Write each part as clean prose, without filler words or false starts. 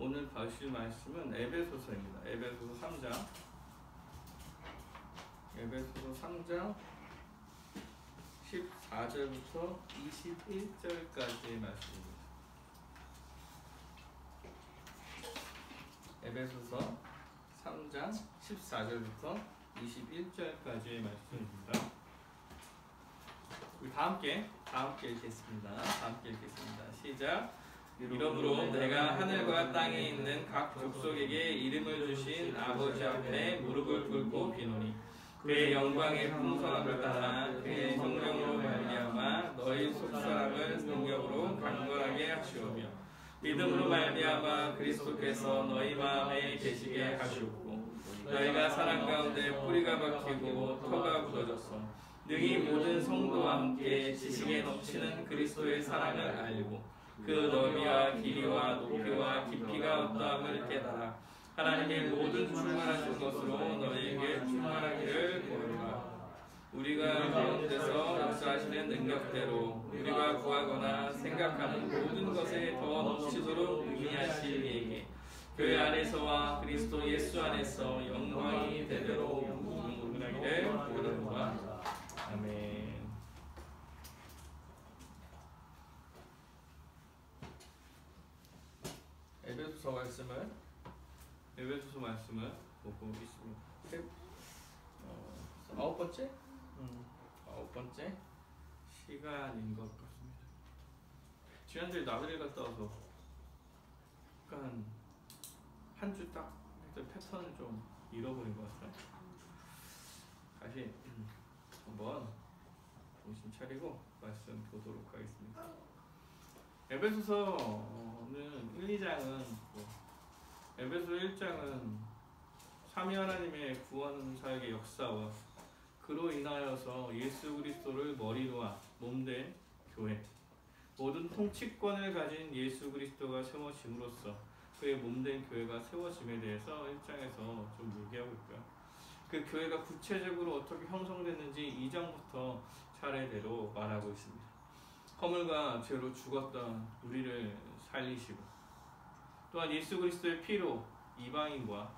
오늘 봐주실 말씀은 에베소서입니다. 에베소서 3장. 에베소서 3장 14절부터 21절까지의 말씀입니다. 에베소서 3장 14절부터 21절까지의 말씀입니다. 우리 다 함께 읽겠습니다. 시작. 이러므로 내가 하늘과 땅에 있는 각 족속에게 이름을 주신 아버지 앞에 무릎을 꿇고 비노니 그의 영광의 풍성함을 따라 그의 성령으로 말미암아 너희 속사람을 능력으로 강건하게 하시오며 믿음으로 말미암아 그리스도께서 너희 마음에 계시게 하시옵고 너희가 사랑 가운데 뿌리가 박히고 터가 굳어져서 능히 모든 성도와 함께 지식에 넘치는 그리스도의 사랑을 알고 그 너비와 길이와 높이와 깊이가 어떠함을 깨달아 하나님의 모든 충만하신 것으로 너희에게 충만하기를 구하노라. 우리가 가운데서 역사하시는 능력대로 우리가 구하거나 생각하는 모든 것에 더 넘치도록 능히하실 이에게 교회 안에서와 그리스도 예수 안에서 영광이 대대로 무궁무진하기를 구하노라. 아멘. 에베소서 말씀을 보고 있습니다. 아홉 번째 시간인 것 같습니다. 지난주에 나들이 갔다 와서 약간 한 주 딱 패턴을 좀 잃어버린 것 같아요. 다시 한번 정신 차리고 말씀 보도록 하겠습니다. 에베소서는 1, 2장은 에베소 1장은 삼위 하나님의 구원 사역의 역사와 그로 인하여서 예수 그리스도를 머리로 한 몸된 교회, 모든 통치권을 가진 예수 그리스도가 세워짐으로써 그의 몸된 교회가 세워짐에 대해서 1장에서 좀 얘기하고 있고요. 그 교회가 구체적으로 어떻게 형성됐는지 2장부터 차례대로 말하고 있습니다. 허물과 죄로 죽었던 우리를 살리시고 또한 예수 그리스도의 피로 이방인과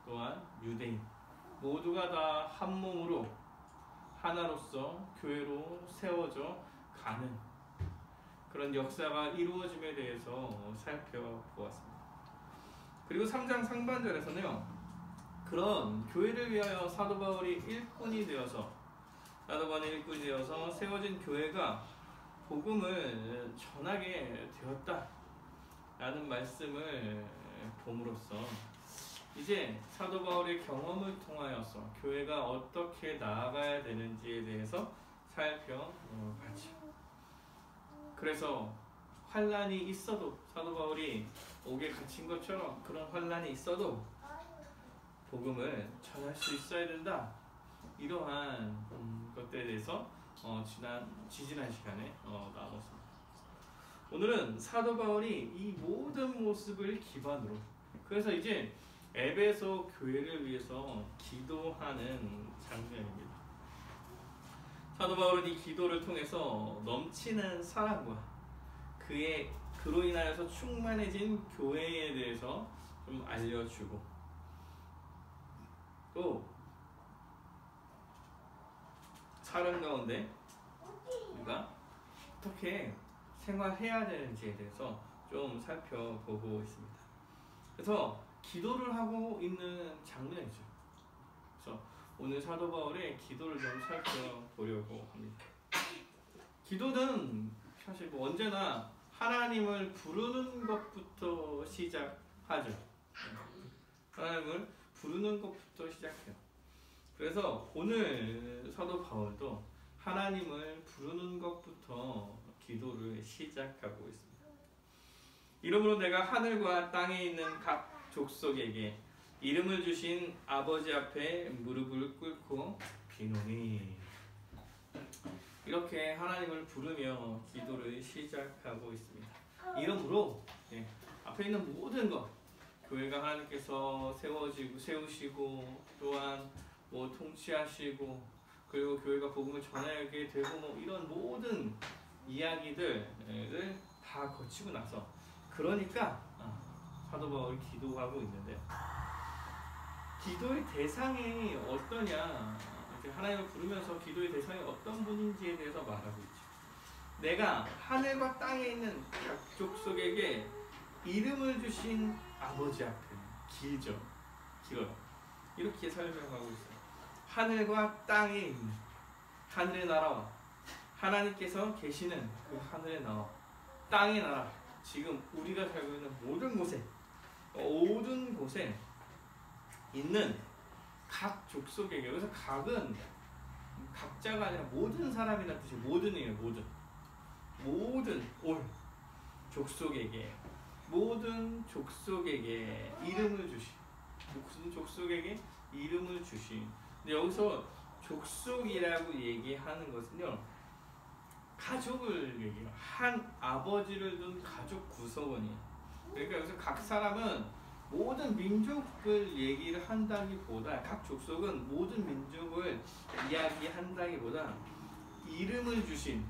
또한 유대인 모두가 다 한 몸으로 하나로서 교회로 세워져 가는 그런 역사가 이루어짐에 대해서 살펴보았습니다. 그리고 3장 상반절에서는요, 그런 교회를 위하여 사도 바울이 일꾼이 되어서 세워진 교회가 복음을 전하게 되었다 라는 말씀을 봄으로써 이제 사도 바울의 경험을 통하여서 교회가 어떻게 나아가야 되는지에 대해서 살펴봤죠. 그래서 환난이 있어도 사도 바울이 옥에 갇힌 것처럼 그런 환난이 있어도 복음을 전할 수 있어야 된다. 이러한 것들에 대해서 지지난 시간에 나눴습니다. 오늘은 사도 바울이 이 모든 모습을 기반으로 그래서 이제 에베소 교회를 위해서 기도하는 장면입니다. 사도 바울은 이 기도를 통해서 넘치는 사랑과 그로 인하여서 충만해진 교회에 대해서 좀 알려주고 또 사람 가운데 우리가 어떻게 생활해야 되는지에 대해서 좀 살펴보고 있습니다. 그래서 기도를 하고 있는 장면이죠. 그래서 오늘 사도 바울의 기도를 좀 살펴보려고 합니다. 기도는 사실 언제나 하나님을 부르는 것부터 시작하죠. 하나님을 부르는 것부터 시작해요. 그래서 오늘 사도 바울도 하나님을 부르는 것부터 기도를 시작하고 있습니다. 이러므로 내가 하늘과 땅에 있는 각 족속에게 이름을 주신 아버지 앞에 무릎을 꿇고 비노니 이렇게 하나님을 부르며 기도를 시작하고 있습니다. 이러므로 앞에 있는 모든 것 교회가 하나님께서 세우시고 또한 통치하시고 그리고 교회가 복음을 전하게 되고 이런 모든 이야기들을 다 거치고 나서 그러니까 사도 바울이 기도하고 있는데 기도의 대상이 어떠냐, 이제 하나님을 부르면서 기도의 대상이 어떤 분인지에 대해서 말하고 있죠. 내가 하늘과 땅에 있는 각 족속에게 이름을 주신 아버지 앞에, 길죠, 길어요. 이렇게 설명하고 있어요. 하늘과 땅에 있는, 하늘의 나라와 하나님께서 계시는 그 하늘의 나라, 땅의 나라, 지금 우리가 살고 있는 모든 곳에 있는 각 족속에게, 여기서 각은 각자가 아니라 모든 사람이라는 뜻이에요. 모든이에요. 모든 족속에게, 모든 족속에게 이름을 주신, 모든 족속에게 이름을 주신. 근데 여기서 족속이라고 얘기하는 것은요, 가족을 얘기해요. 한 아버지를 둔 가족 구성원이에요. 그러니까 여기서 각 사람은 모든 민족을 얘기를 한다기보다, 각 족속은 모든 민족을 이야기한다기보다 이름을 주신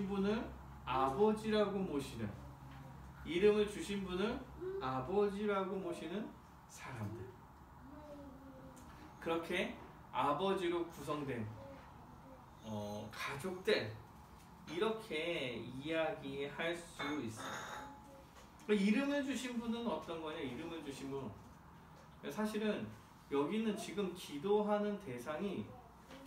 분을 아버지라고 모시는, 이름을 주신 분을 아버지라고 모시는 사람들, 그렇게 아버지로 구성된 가족들, 이렇게 이야기할 수 있어요. 이름을 주신 분은 어떤 거냐? 이름을 주신 분은 사실은 여기는 지금 기도하는 대상이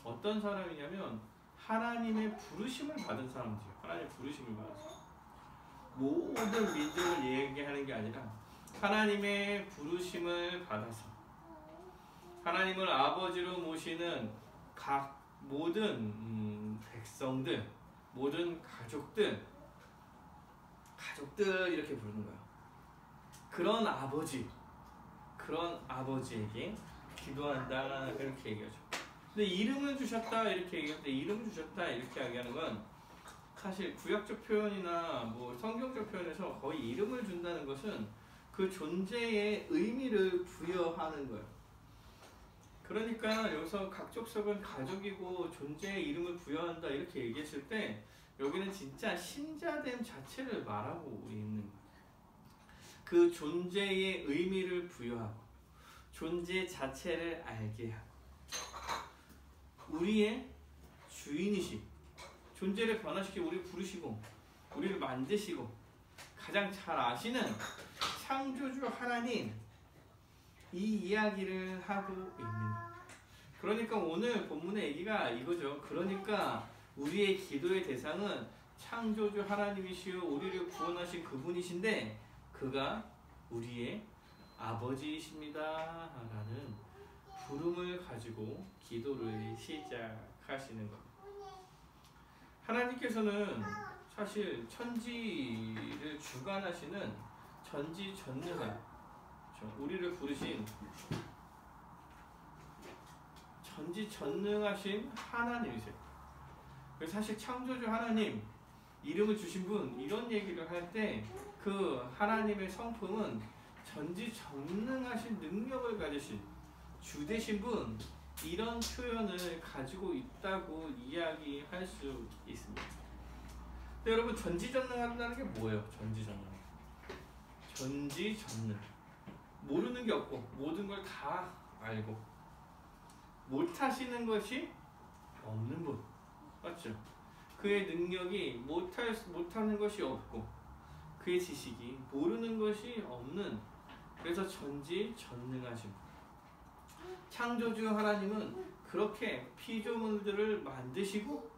어떤 사람이냐면 하나님의 부르심을 받은 사람들이에요. 하나님의 부르심을 받은 사람. 모든 민족을 얘기하는 게 아니라 하나님의 부르심을 받아서 하나님을 아버지로 모시는 각 모든 백성들, 모든 가족들 이렇게 부르는 거야. 그런 아버지에게 기도한다, 이렇게 얘기하죠. 근데 이름을 주셨다 이렇게 얘기하는데, 이름을 주셨다 이렇게 얘기하는 건 사실 구약적 표현이나 뭐 성경적 표현에서 거의 이름을 준다는 것은 그 존재의 의미를 부여하는 거예요. 그러니까 여기서 각 족속은 가족이고 존재의 이름을 부여한다 이렇게 얘기했을 때 여기는 진짜 신자됨 자체를 말하고 있는 거예요. 그 존재의 의미를 부여하고 존재 자체를 알게 하고 우리의 주인이시, 존재를 변화시키고 우리를 부르시고 우리를 만드시고 가장 잘 아시는 창조주 하나님, 이 이야기를 하고 있는 거예요. 그러니까 오늘 본문의 얘기가 이거죠. 그러니까 우리의 기도의 대상은 창조주 하나님이시요 우리를 구원하신 그분이신데 그가 우리의 아버지이십니다 라는 부름을 가지고 기도를 시작하시는 겁니다. 하나님께서는 사실 천지를 주관하시는 전지전능한, 우리를 부르신 전지전능하신 하나님이세요. 그래서 사실 창조주 하나님, 이름을 주신 분, 이런 얘기를 할 때 그 하나님의 성품은 전지전능하신 능력을 가지신 주되신 분, 이런 표현을 가지고 있다고 이야기할 수 있습니다. 근데 여러분, 전지전능하다는 게 뭐예요? 전지전능. 모르는 게 없고 모든 걸 다 알고 못하시는 것이 없는 분, 맞죠? 그의 능력이 못하는 것이 없고 그의 지식이 모르는 것이 없는, 그래서 전지전능하신 분. 창조주 하나님은 그렇게 피조물들을 만드시고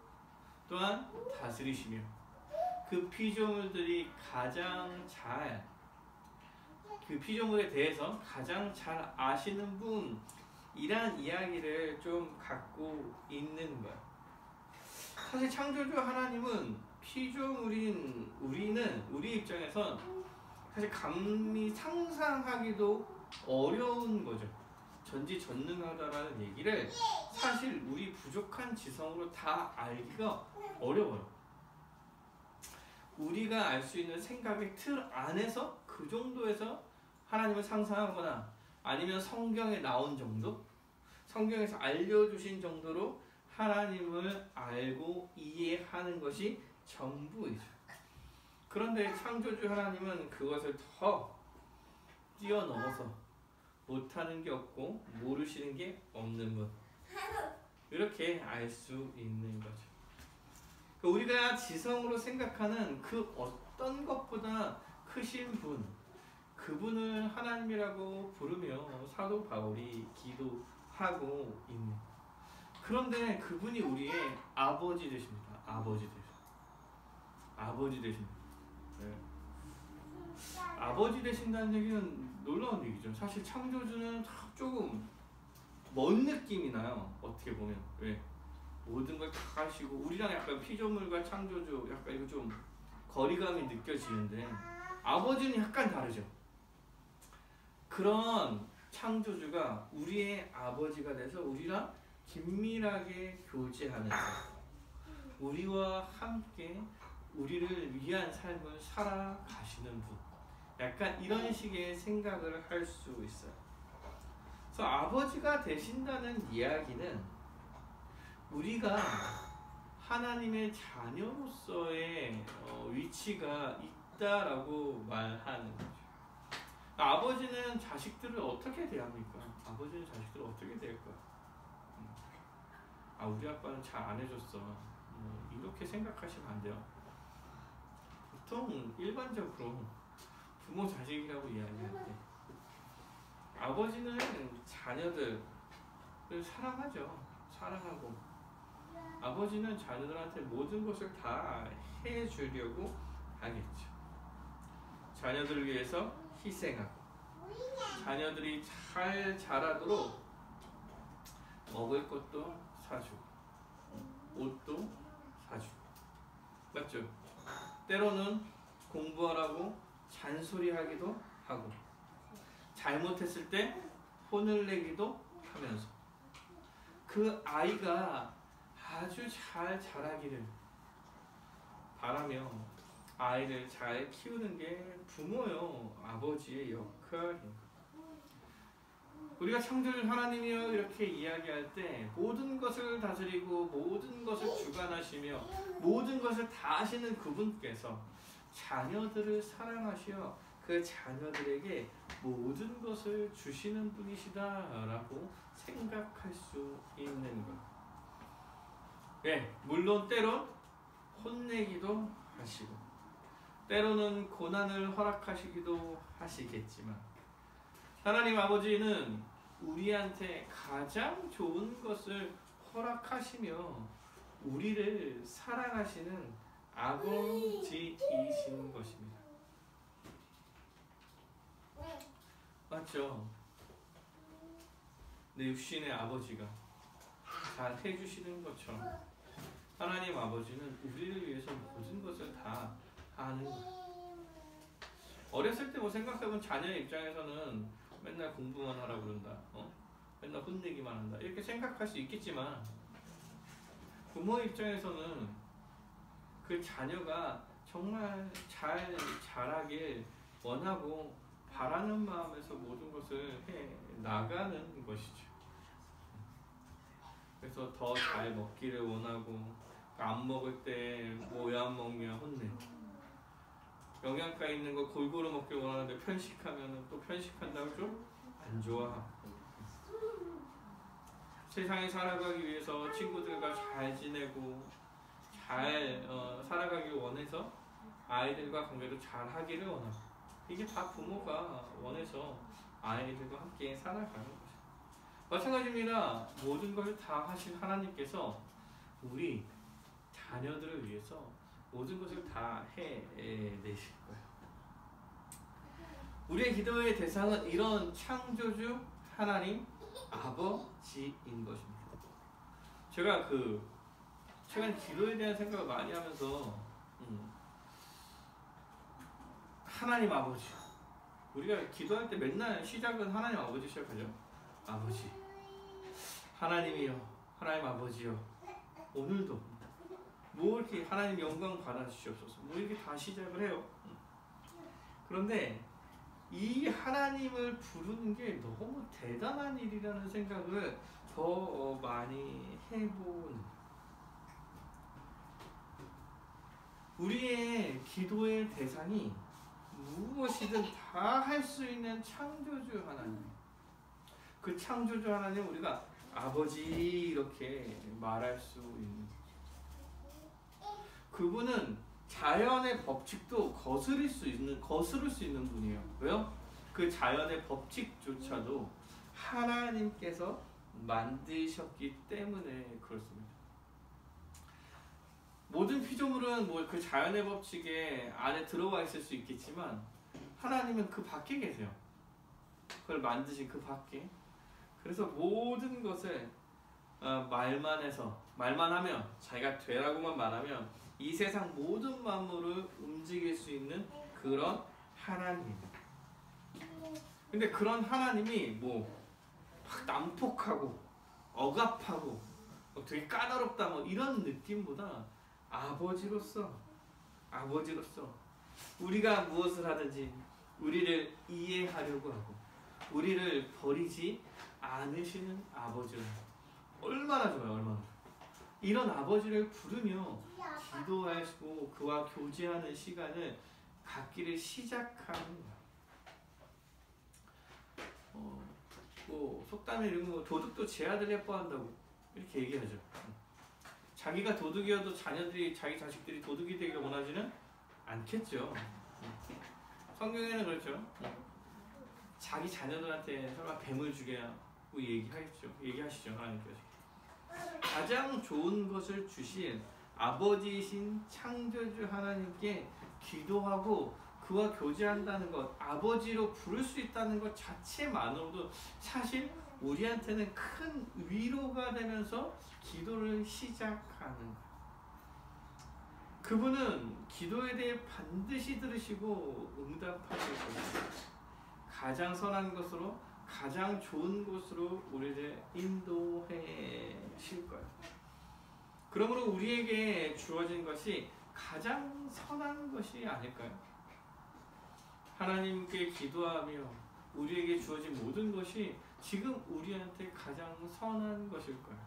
또한 다스리시며 그 피조물들이 그 피조물에 대해서 가장 잘 아시는 분이란 이야기를 좀 갖고 있는 거야. 사실 창조주 하나님은 피조물인 우리 입장에선 사실 감히 상상하기도 어려운 거죠. 전지전능하다라는 얘기를 사실 우리 부족한 지성으로 다 알기가 어려워요. 우리가 알 수 있는 생각의 틀 안에서 그 정도에서 하나님을 상상하거나 아니면 성경에 나온 정도, 성경에서 알려주신 정도로 하나님을 알고 이해하는 것이 전부이죠. 그런데 창조주 하나님은 그것을 더 뛰어넘어서 못하는 게 없고 모르시는 게 없는 분, 이렇게 알 수 있는 거죠. 우리가 지성으로 생각하는 그 어떤 것보다 크신 분, 그분을 하나님이라고 부르며 사도 바울이 기도하고 있는. 그런데 그분이 우리의 아버지 되십니다. 아버지 되십니다. 네. 아버지 되신다는 얘기는 놀라운 얘기죠. 사실 창조주는 조금 먼 느낌이 나요. 어떻게 보면. 왜? 모든 걸 다 하시고, 우리랑 약간 피조물과 창조주 약간 이거 좀 거리감이 느껴지는데, 아버지는 약간 다르죠. 그런 창조주가 우리의 아버지가 돼서 우리랑 긴밀하게 교제하면서 우리와 함께 우리를 위한 삶을 살아가시는 분, 약간 이런 식의 생각을 할 수 있어요. 그래서 아버지가 되신다는 이야기는 우리가 하나님의 자녀로서의 위치가 있다라고 말하는 거죠. 아버지는 자식들을 어떻게 대합니까? 아버지는 자식들을 어떻게 대할까? 우리 아빠는 잘 안 해줬어. 이렇게 생각하시면 안 돼요. 보통 일반적으로 부모 자식이라고 이야기할 때 아버지는 자녀들을 사랑하죠. 사랑하고 아버지는 자녀들한테 모든 것을 다 해주려고 하겠죠. 자녀들을 위해서 희생하고 자녀들이 잘 자라도록 먹을 것도 사주고 옷도 사주고, 맞죠? 때로는 공부하라고 잔소리하기도 하고 잘못했을 때 혼을 내기도 하면서 그 아이가 아주 잘 자라기를 바라며 아이를 잘 키우는 게 부모요, 아버지의 역할입니다. 우리가 창조주 하나님이여 이렇게 이야기할 때 모든 것을 다스리고 모든 것을 주관하시며 모든 것을 다 하시는 그분께서 자녀들을 사랑하시어 그 자녀들에게 모든 것을 주시는 분이시다라고 생각할 수 있는 것. 네, 물론 때론 혼내기도 하시고 때로는 고난을 허락하시기도 하시겠지만 하나님 아버지는 우리한테 가장 좋은 것을 허락하시며 우리를 사랑하시는 아버지이신 것입니다. 맞죠? 내 육신의 아버지가 잘 해주시는 것처럼 하나님 아버지는 우리를 위해서 모든 것을 다 하는 거예요. 어렸을 때 뭐 생각해보면 자녀의 입장에서는 맨날 공부만 하라고 그런다, 맨날 혼내기만 한다, 이렇게 생각할 수 있겠지만 부모의 입장에서는 그 자녀가 정말 잘 자라길 원하고 바라는 마음에서 모든 것을 해 나가는 것이죠. 그래서 더 잘 먹기를 원하고 안 먹을 때 왜 안 먹냐 혼내고 영양가 있는 거 골고루 먹길 원하는데 편식하면 또 편식한다고 좀 안 좋아하고 세상에 살아가기 위해서 친구들과 잘 지내고 잘 살아가길 원해서 아이들과 관계도 잘 하기를 원하고 이게 다 부모가 원해서 아이들과 함께 살아가는 거죠. 마찬가지입니다. 모든 걸 다 하신 하나님께서 우리 자녀들을 위해서 모든 것을 다 해내실 거예요. 우리의 기도의 대상은 이런 창조주 하나님 아버지인 것입니다. 제가 최근 기도에 대한 생각을 많이 하면서 하나님 아버지, 우리가 기도할 때 맨날 시작은 하나님 아버지 시작하죠. 아버지, 하나님이여, 하나님 아버지여, 오늘도 뭐 이렇게 하나님 영광 받아주시옵소서, 뭐 이렇게 다 시작을 해요. 그런데 이 하나님을 부르는 게 너무 대단한 일이라는 생각을 더 많이 해보는. 우리의 기도의 대상이 무엇이든 다 할 수 있는 창조주 하나님. 그 창조주 하나님 우리가 아버지 이렇게 말할 수 있는. 그분은 자연의 법칙도 거스를 수 있는 분이에요. 왜요? 그 자연의 법칙조차도 하나님께서 만드셨기 때문에 그렇습니다. 모든 피조물은 뭐 그 자연의 법칙에 안에 들어와 있을 수 있겠지만 하나님은 그 밖에 계세요. 그걸 만드신 그 밖에. 그래서 모든 것을 말만 하면 자기가 되라고만 말하면 이 세상 모든 만물을 움직일 수 있는 그런 하나님. 근데 그런 하나님이 뭐 막 난폭하고 억압하고 되게 까다롭다 뭐 이런 느낌보다 아버지로서 우리가 무엇을 하든지 우리를 이해하려고 하고 우리를 버리지 않으시는 아버지를 얼마나 좋아요. 얼마나 이런 아버지를 부르며 기도하시고 그와 교제하는 시간을 갖기를 시작하는 거야. 뭐 속담에 이런 거 도둑도 제 아들 예뻐한다고 이렇게 얘기하죠. 자기가 도둑이어도 자녀들이 자기 자식들이 도둑이 되기를 원하지는 않겠죠. 성경에는 그렇죠. 자기 자녀들한테 설마 뱀을 주겠냐고 얘기하시죠. 하나님께서 가장 좋은 것을 주신 아버지이신 창조주 하나님께 기도하고 그와 교제한다는 것, 아버지로 부를 수 있다는 것 자체만으로도 사실 우리한테는 큰 위로가 되면서 기도를 시작하는 거예요. 그분은 기도에 대해 반드시 들으시고 응답하실 거예요. 가장 선한 것으로 가장 좋은 곳으로 우리를 인도해 실 거예요. 그러므로 우리에게 주어진 것이 가장 선한 것이 아닐까요? 하나님께 기도하며 우리에게 주어진 모든 것이 지금 우리한테 가장 선한 것일 거예요.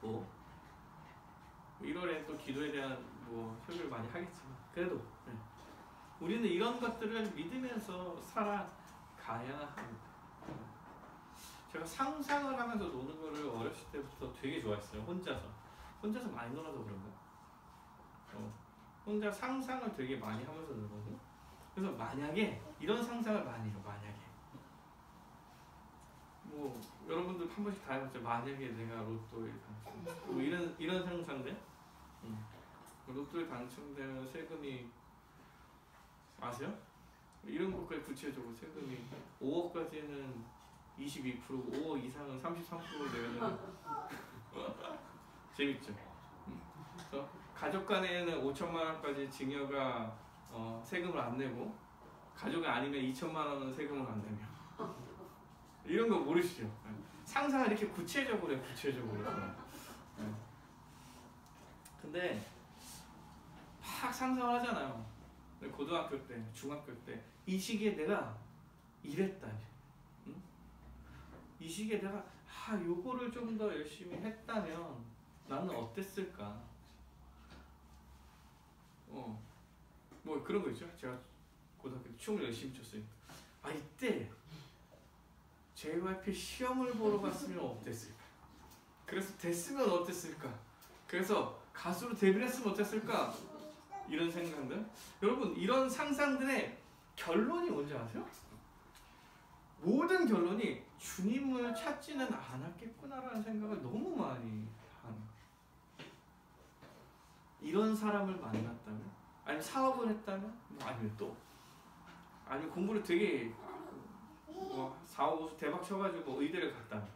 뭐 1월에 또 기도에 대한 설교를 많이 하겠지만 그래도 우리는 이런 것들을 믿으면서 살아가야 합니다. 제가 상상을 하면서 노는 거를 어렸을 때부터 되게 좋아했어요. 혼자서 많이 놀아서 그런가? 혼자 상상을 되게 많이 하면서 놀거든요. 그래서 만약에 이런 상상을 많이 해요. 만약에 여러분들 한 번씩 다 해봤죠. 만약에 내가 로또에 당첨 이런 상상들. 로또에 당첨되면 세금이 아세요? 이런 것까지 구체적으로 세금이 5억까지는 22%고 5억 이상은 33% 내면 재밌죠. 그래서 가족 간에는 5천만 원까지 증여가 세금을 안 내고 가족이 아니면 2천만 원은 세금을 안 내며 이런 거 모르시죠? 상상을 이렇게 구체적으로 해요. 근데 막 상상을 하잖아요. 고등학교 때, 중학교 때 이 시기에 내가 이랬다. 이 시기에 내가 요거를 좀 더 열심히 했다면 나는 어땠을까? 뭐 그런 거 있죠. 제가 고등학교 때 춤을 열심히 췄어요. 이때 JYP 시험을 보러 갔으면 어땠을까? 그래서 됐으면 어땠을까? 그래서 가수로 데뷔를 했으면 어땠을까? 이런 생각들. 여러분 이런 상상들의 결론이 뭔지 아세요? 모든 결론이 주님을 찾지는 않았겠구나라는 생각을 너무 많이 하는 거예요. 이런 사람을 만났다면, 아니면 사업을 했다면, 아니면 공부를 되게 4, 5수 대박 쳐가지고 의대를 갔다면,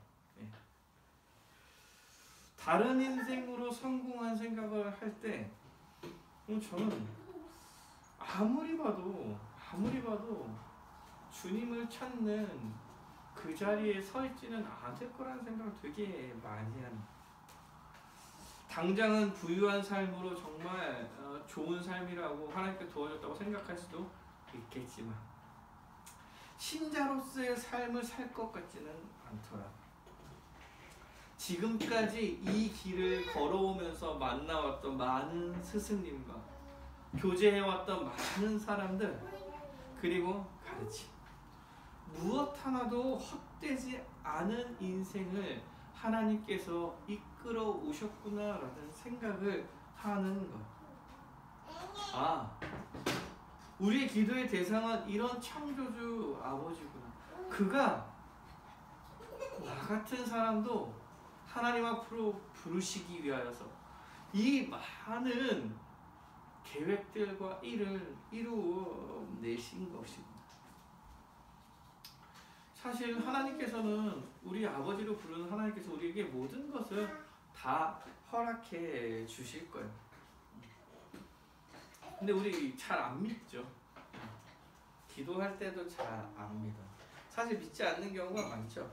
다른 인생으로 성공한 생각을 할 때 저는 아무리 봐도 주님을 찾는 그 자리에 서 있지는 않을 거라는 생각을 되게 많이 합니다. 당장은 부유한 삶으로 정말 좋은 삶이라고 하나님께 도와줬다고 생각할 수도 있겠지만 신자로서의 삶을 살 것 같지는 않더라. 지금까지 이 길을 걸어오면서 만나왔던 많은 스승님과 교제해왔던 많은 사람들, 그리고 가르침, 무엇 하나도 헛되지 않은 인생을 하나님께서 이끌어 오셨구나라는 생각을 하는 것. 아, 우리의 기도의 대상은 이런 창조주 아버지구나. 그가 나 같은 사람도 하나님 앞으로 부르시기 위하여서 이 많은 계획들과 일을 이루어내신 것입니다. 사실 하나님께서는, 우리 아버지로 부르는 하나님께서 우리에게 모든 것을 다 허락해 주실 거예요. 근데 우리 잘 안 믿죠. 기도할 때도 잘 안 믿어. 사실 믿지 않는 경우가 많죠.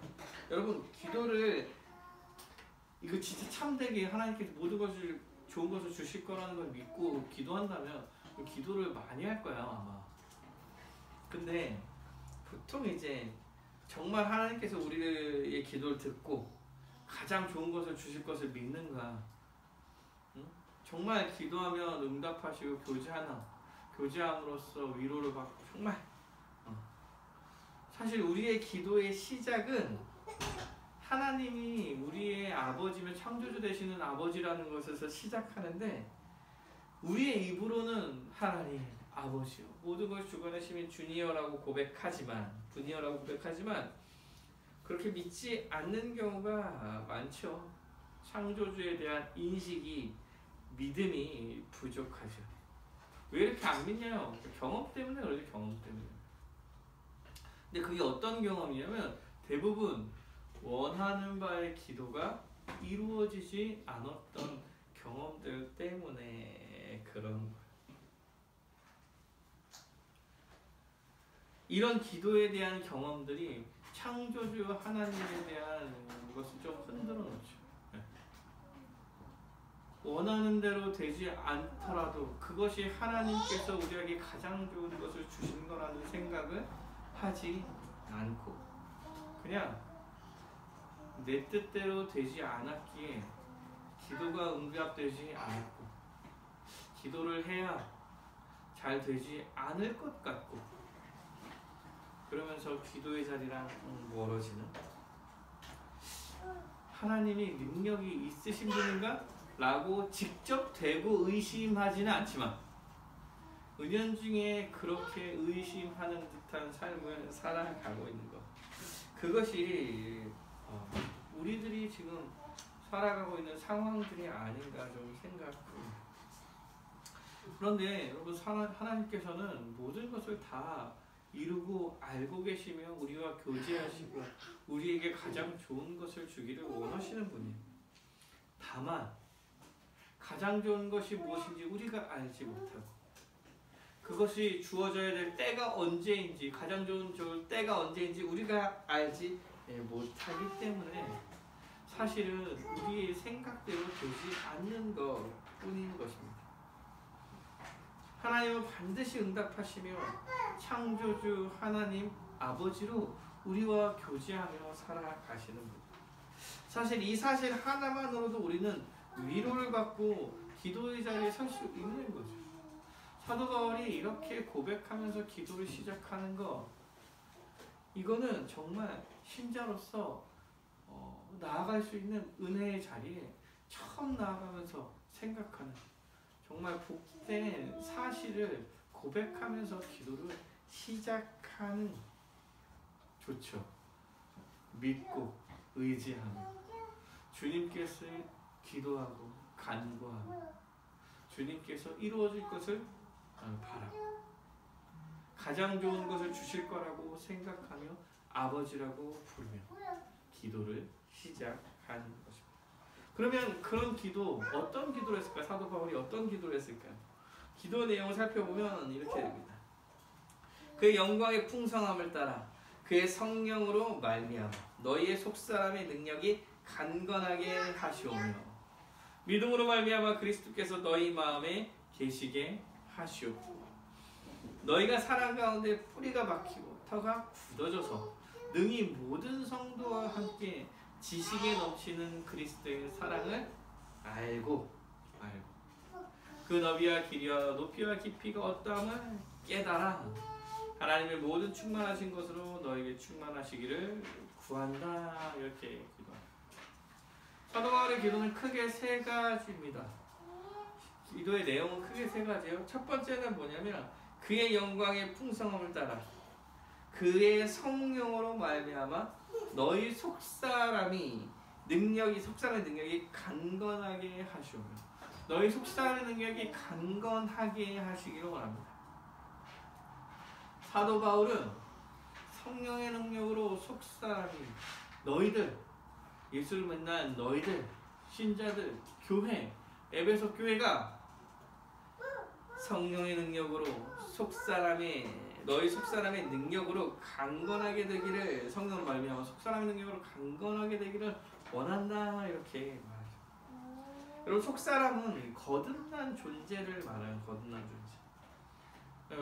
여러분, 기도를 이거 진짜 참되게 하나님께서 모든 것을, 좋은 것을 주실 거라는 걸 믿고 기도한다면 기도를 많이 할 거야 아마. 근데 보통 이제 정말 하나님께서 우리의 기도를 듣고 가장 좋은 것을 주실 것을 믿는가? 응? 정말 기도하면 응답하시고 교제함으로써 위로를 받고, 정말 사실 우리의 기도의 시작은 하나님이 우리의 아버지며 창조주 되시는 아버지라는 것에서 시작하는데, 우리의 입으로는 하나님 아버지요 모든 것을 주관하시는 주니어라고 고백하지만 그렇게 믿지 않는 경우가 많죠. 창조주에 대한 인식이, 믿음이 부족하죠. 왜 이렇게 안 믿냐요? 경험 때문에 그러죠. 경험 때문에. 근데 그게 어떤 경험이냐면 대부분 원하는 바의 기도가 이루어지지 않았던 경험들 때문에 그런 거예요. 이런 기도에 대한 경험들이 창조주 하나님에 대한 것을 좀 흔들어 놓죠. 원하는 대로 되지 않더라도 그것이 하나님께서 우리에게 가장 좋은 것을 주신 거라는 생각을 하지 않고, 그냥 내 뜻대로 되지 않았기에 기도가 응답되지 않았고, 기도를 해야 잘 되지 않을 것 같고, 그러면서 기도의 자리랑 멀어지는, 하나님이 능력이 있으신 분인가? 라고 직접 대고 의심하지는 않지만 은연중에 그렇게 의심하는 듯한 삶을 살아가고 있는 것, 그것이 우리들이 지금 살아가고 있는 상황들이 아닌가 좀 생각합니다. 그런데 여러분, 하나님께서는 모든 것을 다 이루고 알고 계시며 우리와 교제하시고 우리에게 가장 좋은 것을 주기를 원하시는 분이에요. 다만 가장 좋은 것이 무엇인지 우리가 알지 못하고, 그것이 주어져야 될 때가 언제인지, 가장 좋은 때가 언제인지 우리가 알지 못하기 때문에 사실은 우리의 생각대로 되지 않는 것 뿐인 것입니다. 하나님은 반드시 응답하시며 창조주 하나님 아버지로 우리와 교제하며 살아가시는 분. 사실 이 사실 하나만으로도 우리는 위로를 받고 기도의 자리에 설 수 있는 거죠. 사도 바울이 이렇게 고백하면서 기도를 시작하는 거, 이거는 정말 신자로서 나아갈 수 있는 은혜의 자리에 처음 나아가면서 생각하는, 정말 복된 사실을 고백하면서 기도를 시작하는, 좋죠. 믿고 의지하며 주님께서 기도하고 간구하고 주님께서 이루어질 것을 바라고 가장 좋은 것을 주실 거라고 생각하며 아버지라고 부르며 기도를 시작하는 것입니다. 그러면 그런 기도, 어떤 기도를 했을까? 사도 바울이 어떤 기도를 했을까? 기도 내용을 살펴보면 이렇게 됩니다. 그의 영광의 풍성함을 따라 그의 성령으로 말미암아 너희의 속사람의 능력이 간건하게 하시오며 믿음으로 말미암아 그리스도께서 너희 마음에 계시게 하시옵고 너희가 사랑 가운데 뿌리가 박히고 터가 굳어져서 능히 모든 성도와 함께 지식에 넘치는 그리스도의 사랑을 알고 그 너비와 길이와 높이와 깊이가 어떠함을 깨달아 하나님의 모든 충만하신 것으로 너에게 충만하시기를 구한다. 이렇게 기도합니다. 사도 바울의 기도는 크게 세 가지입니다. 기도의 내용은 크게 세 가지예요. 첫 번째는 뭐냐면 그의 영광의 풍성함을 따라 그의 성령으로 말미암아 너희 속사람의 능력이 강건하게 하시오며 너희 속사람의 능력이 강건하게 하시기를 원합니다. 사도 바울은 성령의 능력으로 속사람이 너희들 예수를 만난 너희들 신자들 교회 에베소 교회가 성령의 능력으로 너희 속사람의 능력으로 강건하게 되기를 성령을 말미암아 속사람의 능력으로 강건하게 되기를 원한다. 이렇게 말하죠. 여러분 속사람은 거듭난 존재를 말하는 거듭난 존재.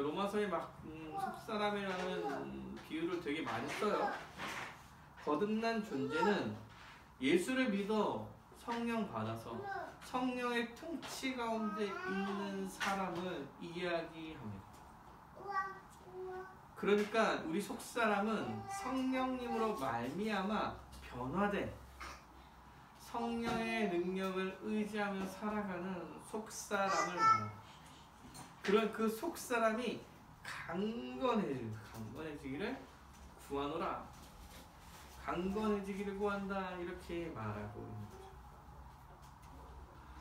로마서에 막 속사람이라는 비유를 되게 많이 써요. 거듭난 존재는 예수를 믿어 성령 받아서 성령의 통치 가운데 있는 사람을 이야기합니다. 그러니까 우리 속사람은 성령님으로 말미암아 변화된 성령의 능력을 의지하며 살아가는 속사람을 말합니다. 그런 그 속사람이 강건해지기를 구하노라. 강건해지기를 구한다. 이렇게 말하고 있는 거죠.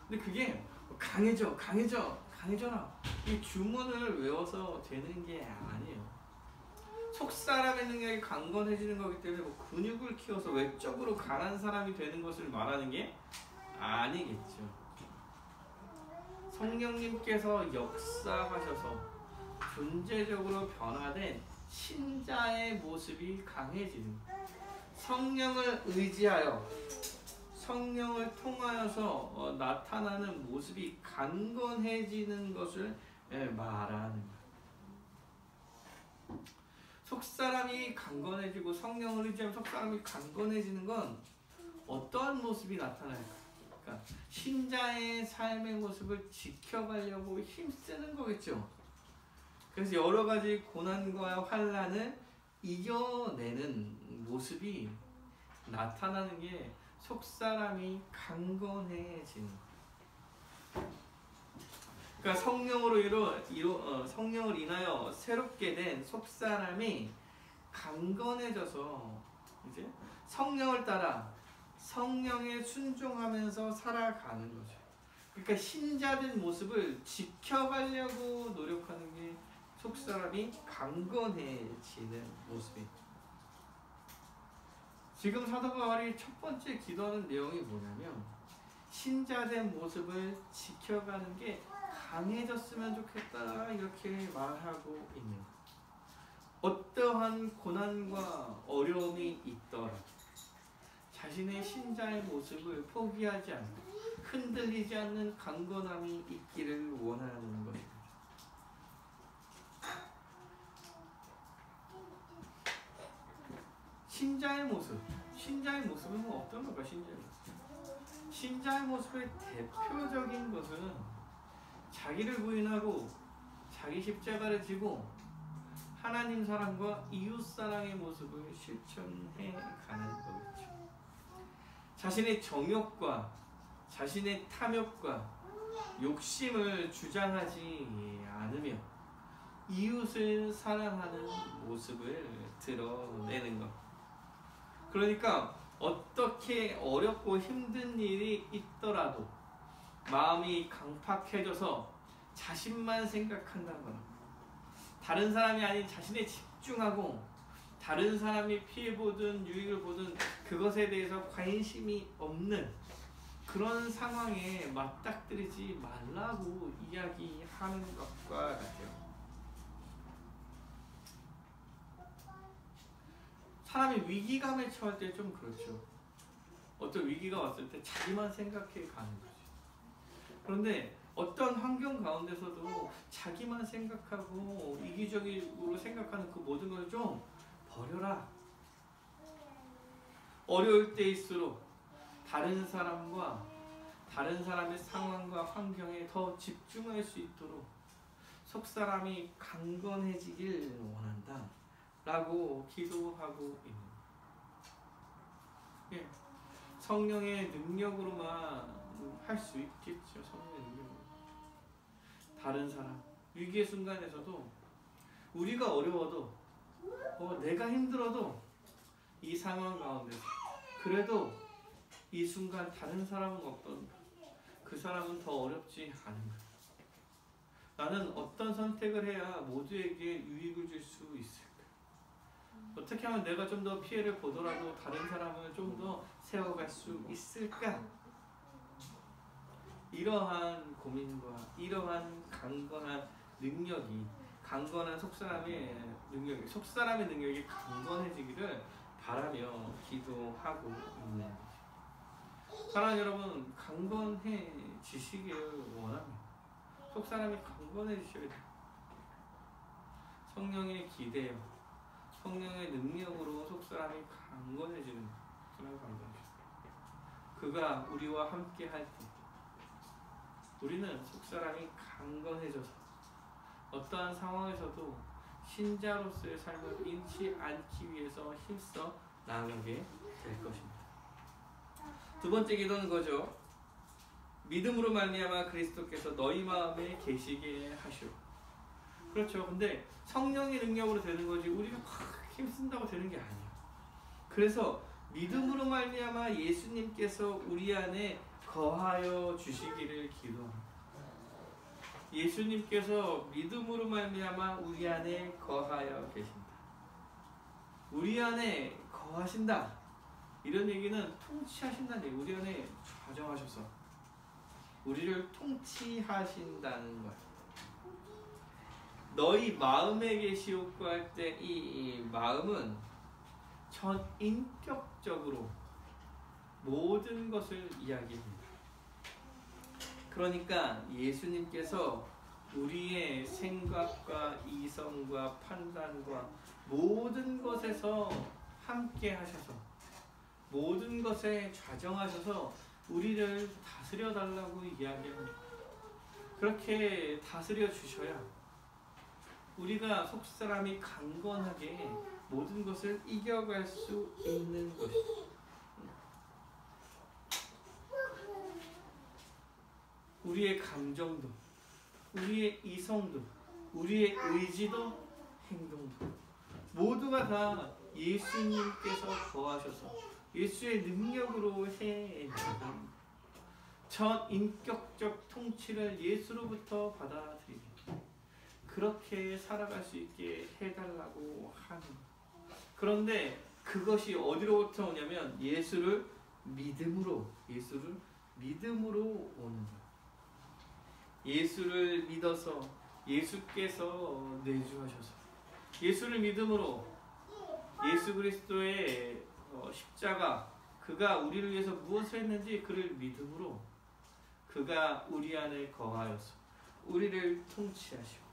근데 그게 강해져라. 이 주문을 외워서 되는 게 아니에요. 속사람의 능력이 강건해지는 거기 때문에 뭐 근육을 키워서 외적으로 강한 사람이 되는 것을 말하는 게 아니겠죠. 성령님께서 역사하셔서 존재적으로 변화된 신자의 모습이 강해지는 성령을 의지하여 성령을 통하여서 나타나는 모습이 강건해지는 것을 말하는 거예요. 속사람이 강건해지고 성령을 의지하면 속사람이 강건해지는 건 어떠한 모습이 나타날까? 그러니까 신자의 삶의 모습을 지켜가려고 힘쓰는 거겠죠. 그래서 여러 가지 고난과 환난을 이겨내는 모습이 나타나는 게 속사람이 강건해지는 거예요. 그러니까 성령을 인하여 새롭게 된 속사람이 강건해져서 이제 성령을 따라 성령에 순종하면서 살아가는 거죠. 그러니까 신자된 모습을 지켜가려고 노력하는 게 속사람이 강건해지는 모습입니다. 지금 사도 바울이 첫 번째 기도하는 내용이 뭐냐면 신자된 모습을 지켜가는 게 강해졌으면 좋겠다. 이렇게 말하고 있는 거예요. 어떠한 고난과 어려움이 있더라도 자신의 신자의 모습을 포기하지 않고 흔들리지 않는 강건함이 있기를 원하는 것입니다. 신자의 모습은 어떤 걸까? 신자의 모습의 대표적인 것은 자기를 부인하고 자기 십자가를 지고 하나님 사랑과 이웃 사랑의 모습을 실천해 가는 거겠죠. 자신의 정욕과 자신의 탐욕과 욕심을 주장하지 않으며 이웃을 사랑하는 모습을 드러내는 것. 그러니까 어떻게 어렵고 힘든 일이 있더라도 마음이 강팍해져서 자신만 생각한다거나 다른 사람이 아닌 자신에 집중하고 다른 사람이 피해보든 유익을 보든 그것에 대해서 관심이 없는 그런 상황에 맞닥뜨리지 말라고 이야기하는 것과 같아요. 사람이 위기감에 처할 때 좀 그렇죠. 어떤 위기가 왔을 때 자기만 생각해 가는 거지. 그런데 어떤 환경 가운데서도 자기만 생각하고 이기적으로 생각하는 그 모든 걸 좀 버려라. 어려울 때일수록 다른 사람과 다른 사람의 상황과 환경에 더 집중할 수 있도록 속사람이 강건해지길 원한다 라고 기도하고 있는 거예요. 예. 성령의 능력으로만 할 수 있겠죠. 성령의 능력으로. 다른 사람 위기의 순간에서도 우리가 어려워도 내가 힘들어도 이 상황 가운데서 그래도 이 순간 다른 사람은 어떤가? 그 사람은 더 어렵지 않은가? 나는 어떤 선택을 해야 모두에게 유익을 줄 수 있을까? 어떻게 하면 내가 좀 더 피해를 보더라도 다른 사람을 좀 더 세워갈 수 있을까? 이러한 고민과 이러한 강건한 능력이 강건한 속사람의 능력이 강건해지기를 바라며 기도하고 있는 거죠. 사랑하는 여러분, 강건해지시길 원합니다. 속사람이 강건해지셔야 돼요. 성령의 기대요. 성령의 능력으로 속사람이 강건해지는 그가 우리와 함께 할 때 우리는 속사람이 강건해져서 어떠한 상황에서도 신자로서의 삶을 잃지 않기 위해서 힘써 나아가게 될 것입니다. 두 번째 기도는 거죠. 믿음으로 말미암아 그리스도께서 너희 마음에 계시게 하시오. 그렇죠. 근데 성령의 능력으로 되는 거지 우리가 막 힘쓴다고 되는 게 아니에요. 그래서 믿음으로 말미암아 예수님께서 우리 안에 거하여 주시기를 기도합니다. 예수님께서 믿음으로 말미암아 우리 안에 거하여 계신다. 우리 안에 거하신다. 이런 얘기는 통치하신다는 얘기. 우리 안에 좌정하셔서 우리를 통치하신다는 것. 너희 마음에 계시옵고 할 때 이 마음은 전 인격적으로 모든 것을 이야기합니다. 그러니까 예수님께서 우리의 생각과 이성과 판단과 모든 것에서 함께 하셔서 모든 것에 좌정하셔서 우리를 다스려 달라고 이야기합니다. 그렇게 다스려 주셔야 우리가 속사람이 강건하게 모든 것을 이겨갈 수 있는 것입니다. 우리의 감정도, 우리의 이성도, 우리의 의지도, 행동도 모두가 다 예수님께서 거하셔서 예수의 능력으로 해내는 전 인격적 통치를 예수로부터 받아들이게 그렇게 살아갈 수 있게 해달라고 하는 거예요. 그런데 그것이 어디로부터 오냐면 예수를 믿음으로 오는 거예요. 예수를 믿어서 예수께서 내주하셔서 예수를 믿음으로 예수 그리스도의 십자가 그가 우리를 위해서 무엇을 했는지 그를 믿음으로 그가 우리 안에 거하여서 우리를 통치하시고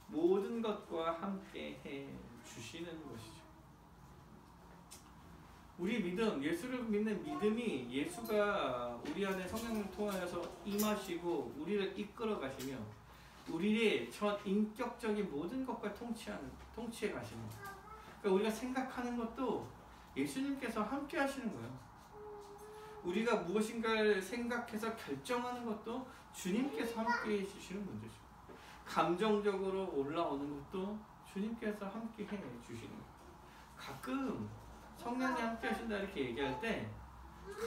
모든 것과 함께 해 주시는 것이죠. 우리 믿음, 예수를 믿는 믿음이 예수가 우리 안에 성령을 통하여서 임하시고 우리를 이끌어 가시며 우리의 전 인격적인 모든 것과 통치해 가시는 거예요. 그러니까 우리가 생각하는 것도 예수님께서 함께 하시는 거예요. 우리가 무엇인가를 생각해서 결정하는 것도 주님께서 함께 해주시는 문제죠. 감정적으로 올라오는 것도 주님께서 함께 해주시는 거예요. 가끔 성령이 함께 하신다 이렇게 얘기할 때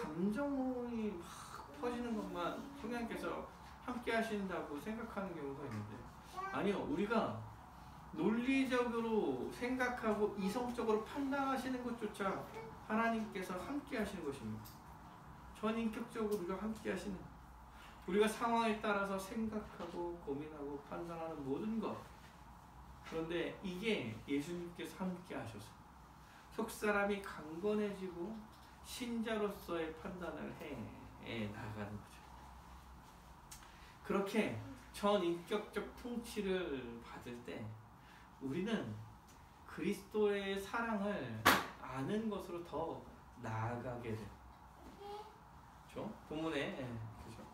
감정이 막 퍼지는 것만 성령께서 함께 하신다고 생각하는 경우가 있는데 아니요. 우리가 논리적으로 생각하고 이성적으로 판단하시는 것조차 하나님께서 함께 하시는 것입니다. 전인격적으로 우리가 함께 하시는 우리가 상황에 따라서 생각하고 고민하고 판단하는 모든 것 그런데 이게 예수님께서 함께 하셔서 속사람이 강건해지고 신자로서의 판단을 해 나가는 거죠. 그렇게 전인격적 통치를 받을 때 우리는 그리스도의 사랑을 아는 것으로 더 나아가게 돼. 그렇죠? 본문에 그렇죠?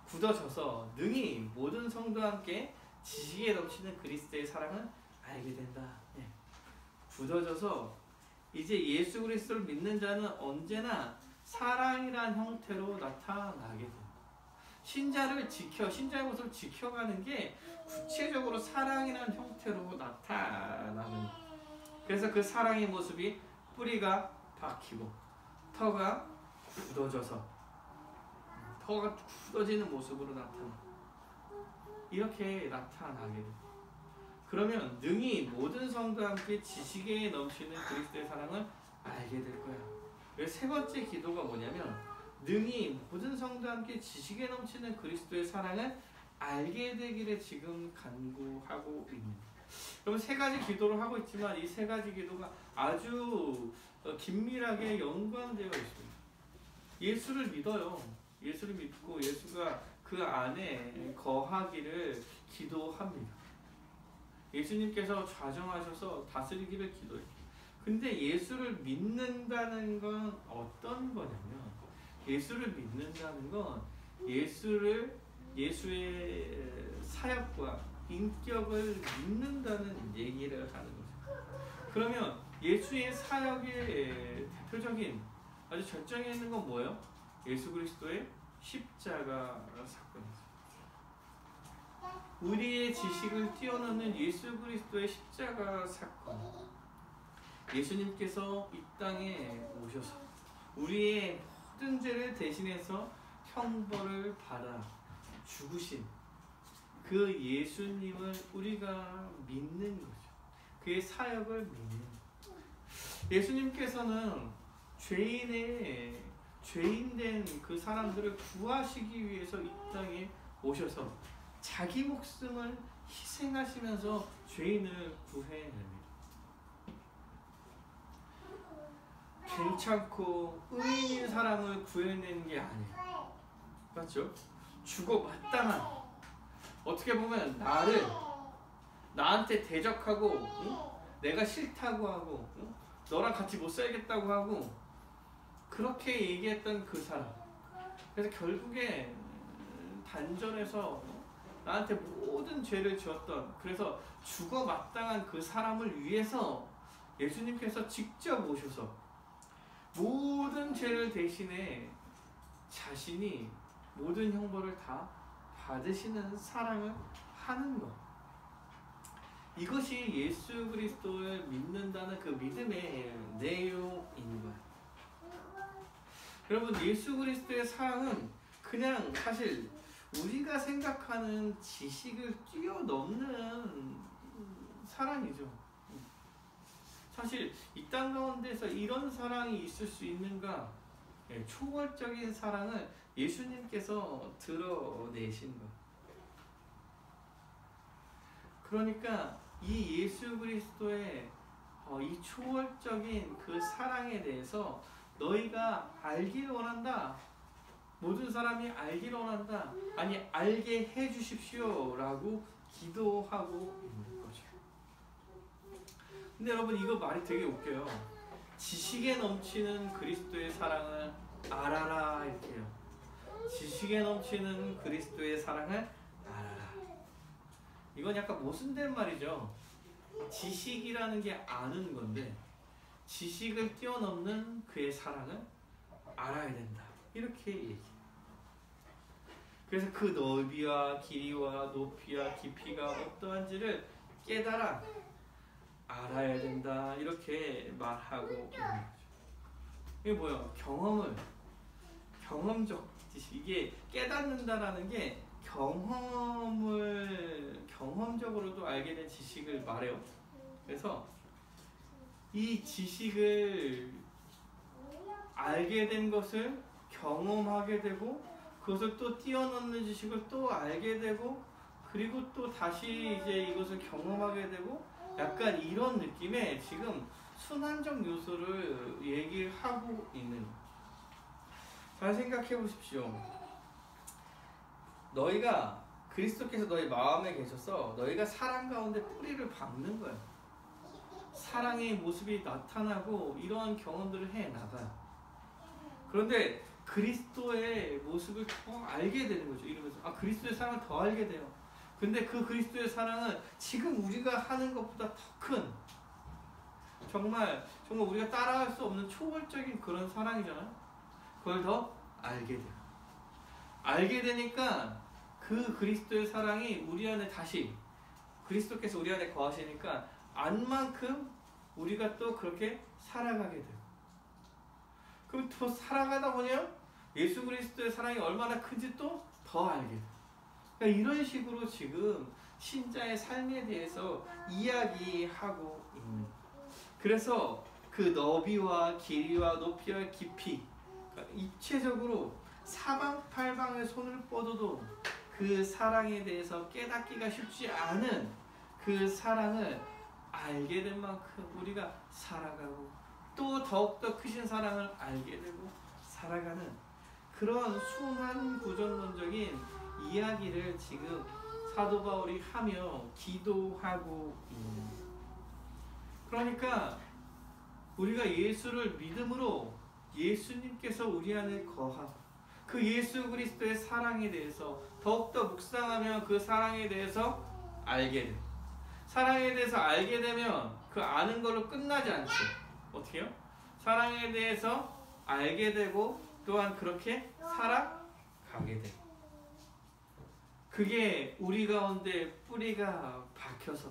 굳어져서 능히 모든 성도와 함께 지식에 넘치는 그리스도의 사랑을 알게 된다. 굳어져서 이제 예수 그리스도를 믿는 자는 언제나 사랑이란 형태로 나타나게 돼. 신자의 모습을 지켜가는 게 구체적으로 사랑이라는 형태로 나타나는. 그래서 그 사랑의 모습이 뿌리가 박히고 터가 굳어지는 모습으로 나타나. 이렇게 나타나게 돼. 그러면 능히 모든 성도와 함께 지식에 넘치는 그리스도의 사랑을 알게 될 거야. 그래서 세 번째 기도가 뭐냐면 능히 모든 성도와 함께 지식에 넘치는 그리스도의 사랑을 알게 되기를 지금 간구하고 있는. 그러면 세 가지 기도를 하고 있지만 이 세 가지 기도가 아주 긴밀하게 연관되어 있습니다. 예수를 믿어요. 예수를 믿고 예수가 그 안에 거하기를 기도합니다. 예수님께서 좌정하셔서 다스리기를 기도해요. 근데 예수를 믿는다는 건 어떤 거냐면 예수를 믿는다는 건 예수의 사역과 인격을 믿는다는 얘기를 하는 거죠. 그러면 예수의 사역의 대표적인 아주 절정에 있는 건 뭐예요? 예수 그리스도의 십자가 사건이죠. 우리의 지식을 뛰어넘는 예수 그리스도의 십자가 사건. 예수님께서 이 땅에 오셔서 우리의 모든 죄를 대신해서 형벌을 받아 죽으신 그 예수님을 우리가 믿는 거죠. 그의 사역을 믿는. 예수님께서는 죄인된 그 사람들을 구하시기 위해서 이 땅에 오셔서 자기 목숨을 희생하시면서 죄인을 구해냅니다. 괜찮고 의인인 사람을 구해내는 게 아니에요. 맞죠? 죽어 마땅한, 어떻게 보면 나한테 대적하고 내가 싫다고 하고 너랑 같이 못 살겠다고 하고 그렇게 얘기했던 그 사람. 그래서 결국에 단전에서 나한테 모든 죄를 지었던, 그래서 죽어 마땅한 그 사람을 위해서 예수님께서 직접 오셔서 모든 죄를 대신해 자신이 모든 형벌을 다 받으시는 사랑을 하는 것. 이것이 예수 그리스도를 믿는다는 그 믿음의 내용인 거예요. 여러분, 예수 그리스도의 사랑은 그냥 사실 우리가 생각하는 지식을 뛰어넘는 사랑이죠. 사실 이 땅 가운데서 이런 사랑이 있을 수 있는가? 초월적인 사랑을 예수님께서 드러내신 것. 그러니까 이 예수 그리스도의 이 초월적인 그 사랑에 대해서 너희가 알기를 원한다. 모든 사람이 알기를 원한다. 아니, 알게 해주십시오 라고 기도하고 있는 거죠. 근데 여러분, 이거 말이 되게 웃겨요. 지식에 넘치는 그리스도의 사랑을 알아라 이렇게요. 지식에 넘치는 그리스도의 사랑을 알아라. 이건 약간 모순된 말이죠. 지식이라는 게 아는 건데 지식을 뛰어넘는 그의 사랑을 알아야 된다. 이렇게 얘기해요. 그래서 그 넓이와 길이와 높이와 깊이가 어떠한지를 깨달아 알아야 된다. 이렇게 말하고 있는 거죠. 이게 뭐예요? 경험적 지식. 이게 깨닫는다라는 게 경험적으로도 알게 된 지식을 말해요. 그래서 이 지식을 알게 된 것을 경험하게 되고 그것을 또 뛰어넘는 지식을 또 알게 되고 그리고 또 다시 이제 이것을 경험하게 되고 약간 이런 느낌의 지금 순환적 요소를 얘기하고 있는. 잘 생각해 보십시오. 너희가 그리스도께서 너희 마음에 계셔서 너희가 사랑 가운데 뿌리를 박는 거예요. 사랑의 모습이 나타나고 이러한 경험들을 해 나가요. 그런데 그리스도의 모습을 더 알게 되는 거죠. 이러면서 그리스도의 사랑을 더 알게 돼요. 근데 그 그리스도의 사랑은 지금 우리가 하는 것보다 더 큰, 정말 우리가 따라할 수 없는 초월적인 그런 사랑이잖아요. 그걸 더 알게 돼요. 알게 되니까 그 그리스도의 사랑이 우리 안에 다시, 그리스도께서 우리 안에 거하시니까 안만큼 우리가 또 그렇게 살아가게 돼요. 그럼 더 살아가다 보면 예수 그리스도의 사랑이 얼마나 큰지 또 더 알게 돼요. 그러니까 이런 식으로 지금 신자의 삶에 대해서 이야기하고 있는. 그래서 그 너비와 길이와 높이와 깊이, 그러니까 입체적으로 사방팔방에 손을 뻗어도 그 사랑에 대해서 깨닫기가 쉽지 않은 그 사랑을 알게 된 만큼 우리가 살아가고, 또 더욱더 크신 사랑을 알게 되고 살아가는 그런 순환구전론적인 이야기를 지금 사도 바울이 하며 기도하고 있는. 그러니까 우리가 예수를 믿음으로 예수님께서 우리 안에 거하고 그 예수 그리스도의 사랑에 대해서 더욱더 묵상하며 그 사랑에 대해서 알게 돼요. 사랑에 대해서 알게 되면 그 아는 걸로 끝나지 않죠. 어떻게 해요? 사랑에 대해서 알게 되고 또한 그렇게 살아가게 돼요. 그게 우리 가운데 뿌리가 박혀서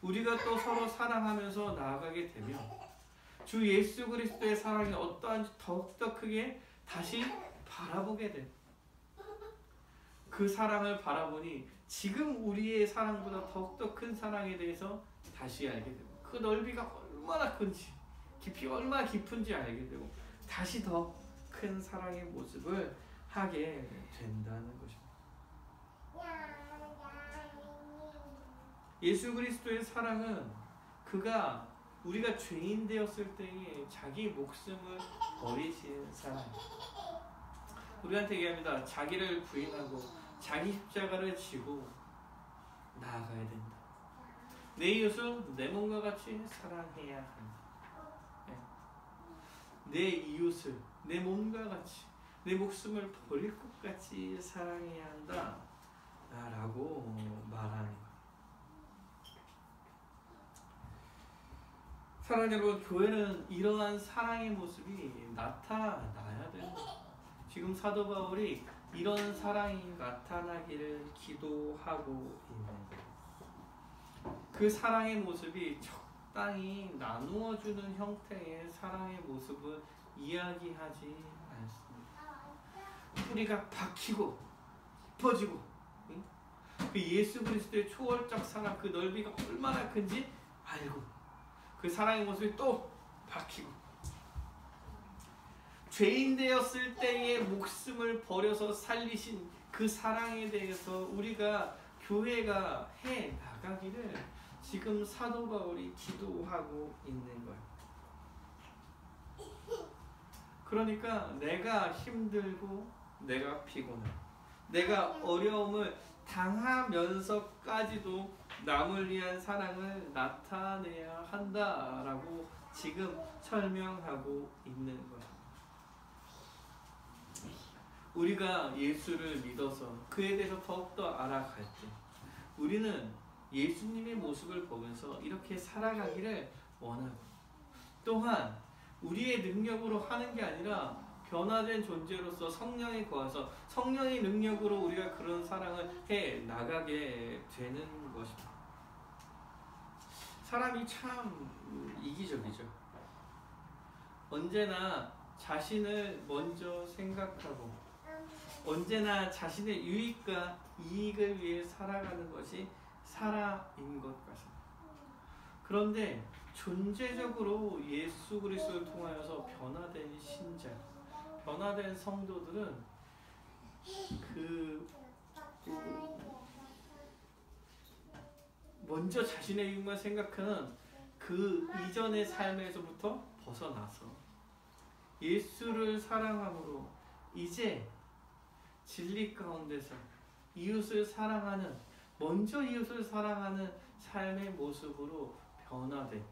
우리가 또 서로 사랑하면서 나아가게 되면 주 예수 그리스도의 사랑이 어떠한지 더욱더 크게 다시 바라보게 돼요. 그 사랑을 바라보니 지금 우리의 사랑보다 더욱더 큰 사랑에 대해서 다시 알게 되고, 그 넓이가 얼마나 큰지, 깊이가 얼마나 깊은지 알게 되고, 다시 더 큰 사랑의 모습을 하게 된다는 것입니다. 예수 그리스도의 사랑은 그가 우리가 죄인 되었을 때에 자기 목숨을 버리신 사랑. 우리한테 얘기합니다. 자기를 부인하고 자기 십자가를 지고 나아가야 된다. 내 이웃을 내 몸과 같이 사랑해야 한다. 내 이웃을 내 몸과 같이, 내 목숨을 버릴 것 같이 사랑해야 한다 라고 말하는 거예요. 사랑하는 여러분, 교회는 이러한 사랑의 모습이 나타나야 돼요. 지금 사도 바울이 이런 사랑이 나타나기를 기도하고 있는 거예요. 그 사랑의 모습이 적당히 나누어주는 형태의 사랑의 모습을 이야기하지 않습니다. 뿌리가 박히고 깊어지고, 그 예수 그리스도의 초월적 사랑, 그 넓이가 얼마나 큰지 알고, 그 사랑의 모습이 또 박히고, 죄인 되었을 때의 목숨을 버려서 살리신 그 사랑에 대해서 우리가 교회가 해 나가기를 지금 사도 바울이 기도하고 있는 거예요. 그러니까 내가 힘들고 내가 피곤해, 내가 어려움을 당하면서까지도 남을 위한 사랑을 나타내야 한다라고 지금 설명하고 있는 거예요. 우리가 예수를 믿어서 그에 대해서 더욱더 알아갈 때 우리는 예수님의 모습을 보면서 이렇게 살아가기를 원하고, 또한 우리의 능력으로 하는 게 아니라 변화된 존재로서 성령이 거해서 성령의 능력으로 우리가 그런 사랑을 해 나가게 되는 것입니다. 사람이 참 이기적이죠. 언제나 자신을 먼저 생각하고 언제나 자신의 유익과 이익을 위해 살아가는 것이 사람인 것 같습니다. 그런데 존재적으로 예수 그리스도를 통하여서 변화된 신자, 변화된 성도들은 먼저 자신의 유익만 생각하는 그 이전의 삶에서부터 벗어나서 예수를 사랑함으로 이제 진리 가운데서 이웃을 사랑하는, 먼저 이웃을 사랑하는 삶의 모습으로 변화된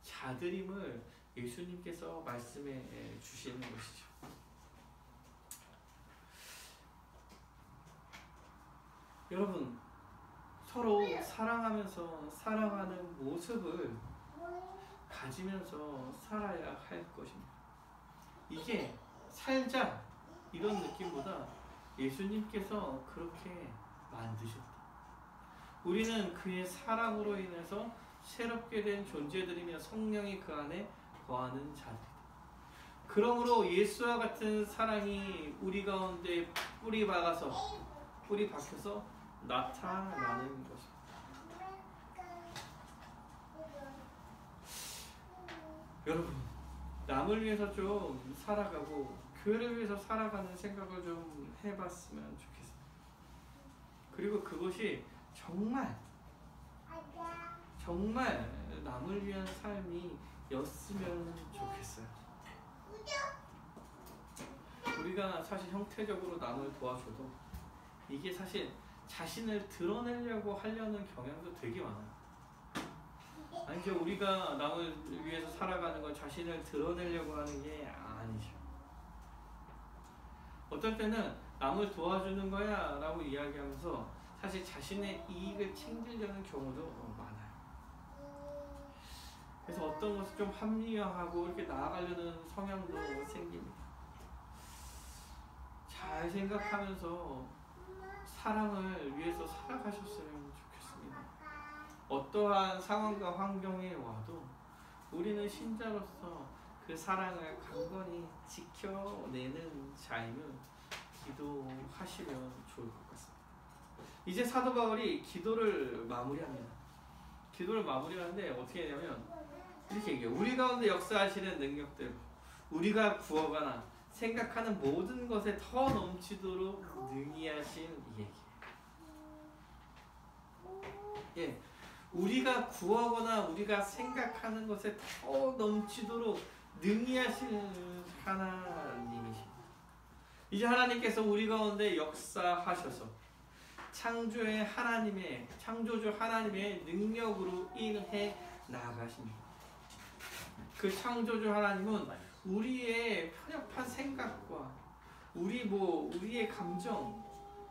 자들임을 예수님께서 말씀해 주시는 것이죠. 여러분, 서로 사랑하면서 살아가는 모습을 가지면서 살아야 할 것입니다. 이게 살자 이런 느낌보다 예수님께서 그렇게 만드셨다. 우리는 그의 사랑으로 인해서 새롭게 된 존재들이며 성령이 그 안에 거하는 자들이다. 그러므로 예수와 같은 사랑이 우리 가운데 뿌리 박혀서 나타나는 것입니다. 여러분, 남을 위해서 좀 살아가고 교회를 위해서 살아가는 생각을 좀 해봤으면 좋겠습니다. 그리고 그것이 정말 남을 위한 삶이었으면 좋겠어요. 우리가 사실 형태적으로 남을 도와줘도 이게 사실 자신을 드러내려고 하려는 경향도 되게 많아요. 아니죠. 우리가 남을 위해서 살아가는 건 자신을 드러내려고 하는 게 아니죠. 어떨 때는 남을 도와주는 거야 라고 이야기하면서 사실 자신의 이익을 챙기려는 경우도 많아요. 그래서 어떤 것을 좀 합리화하고 이렇게 나아가려는 성향도 생깁니다. 잘 생각하면서 사랑을 위해서 살아가셨으면 좋겠습니다. 어떠한 상황과 환경에 와도 우리는 신자로서 그 사랑을 강건히 지켜내는 자이면 기도하시면 좋을 것 같습니다. 이제 사도 바울이 기도를 마무리합니다. 기도를 마무리하는데 어떻게 하냐면 이렇게 얘기해요. 우리 가운데 역사하시는 능력대로 우리가 구하거나 생각하는 모든 것에 더 넘치도록 능히 하신 얘기예요. 예, 우리가 구하거나 우리가 생각하는 것에 더 넘치도록 능히 하시는 하나님이십니다. 이제 하나님께서 우리 가운데 역사하셔서 창조주 하나님의 능력으로 일해 나가십니다. 그 창조주 하나님은 우리의 편협한 생각과 우리의 감정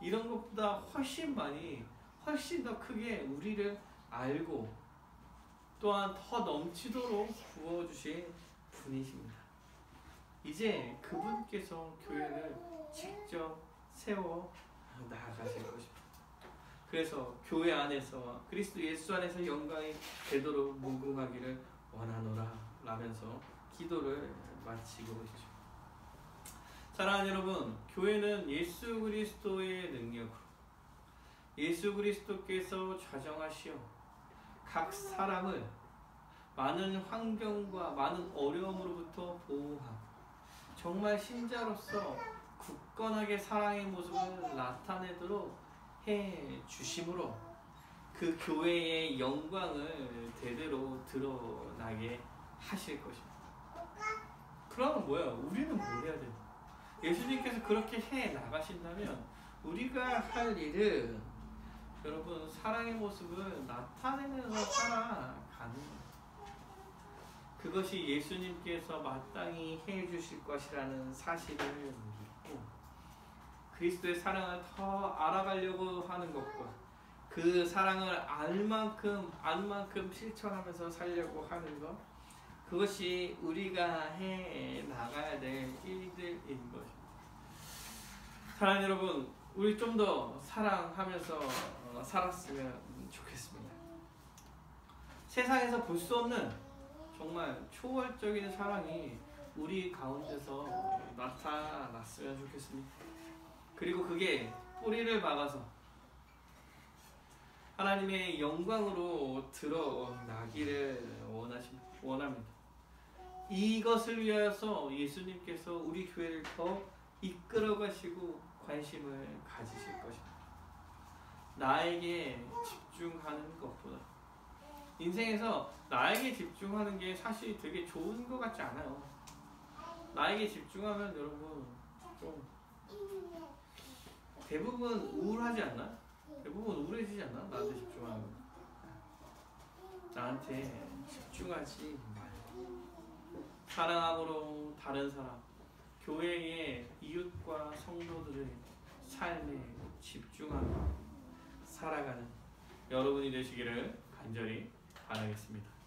이런 것보다 훨씬 더 크게 우리를 알고 또한 더 넘치도록 부어주신 분이십니다. 이제 그분께서 교회를 직접 세워 나가실 것입니다. 그래서 교회 안에서 그리스도 예수 안에서 영광이 되도록 무궁하기를 원하노라 라면서 기도를 마치고 계시죠. 사랑하는 여러분, 교회는 예수 그리스도의 능력으로 예수 그리스도께서 좌정하시어 각 사람을 많은 환경과 많은 어려움으로부터 보호하고 정말 신자로서 굳건하게 사랑의 모습을 나타내도록 해 주심으로 그 교회의 영광을 대대로 드러나게 하실 것입니다. 그러면 뭐야? 우리는 뭘 해야 돼요? 예수님께서 그렇게 해 나가신다면 우리가 할 일은 여러분 사랑의 모습을 나타내면서 살아가는 거예요. 그것이 예수님께서 마땅히 해 주실 것이라는 사실을 믿고 그리스도의 사랑을 더 알아가려고 하는 것과 그 사랑을 알 만큼 실천하면서 살려고 하는 것, 그것이 우리가 해 나가야 될 일들인 것입니다. 사랑하는 여러분, 우리 좀 더 사랑하면서 살았으면 좋겠습니다. 세상에서 볼 수 없는 정말 초월적인 사랑이 우리 가운데서 나타났으면 좋겠습니다. 그리고 그게 뿌리를 박아서 하나님의 영광으로 드러나기를 원합니다. 이것을 위하여서 예수님께서 우리 교회를 더 이끌어 가시고 관심을 가지실 것입니다. 나에게 집중하는 것보다 인생에서 나에게 집중하는 게 사실 되게 좋은 것 같지 않아요. 나에게 집중하면 여러분 좀 대부분 우울하지 않나? 대부분 우울해지지 않나? 나한테 집중하는 거. 나한테 집중하지 말고 사랑함으로 다른 사람, 교회의 이웃과 성도들의 삶에 집중하며 살아가는 여러분이 되시기를 간절히 바라겠습니다.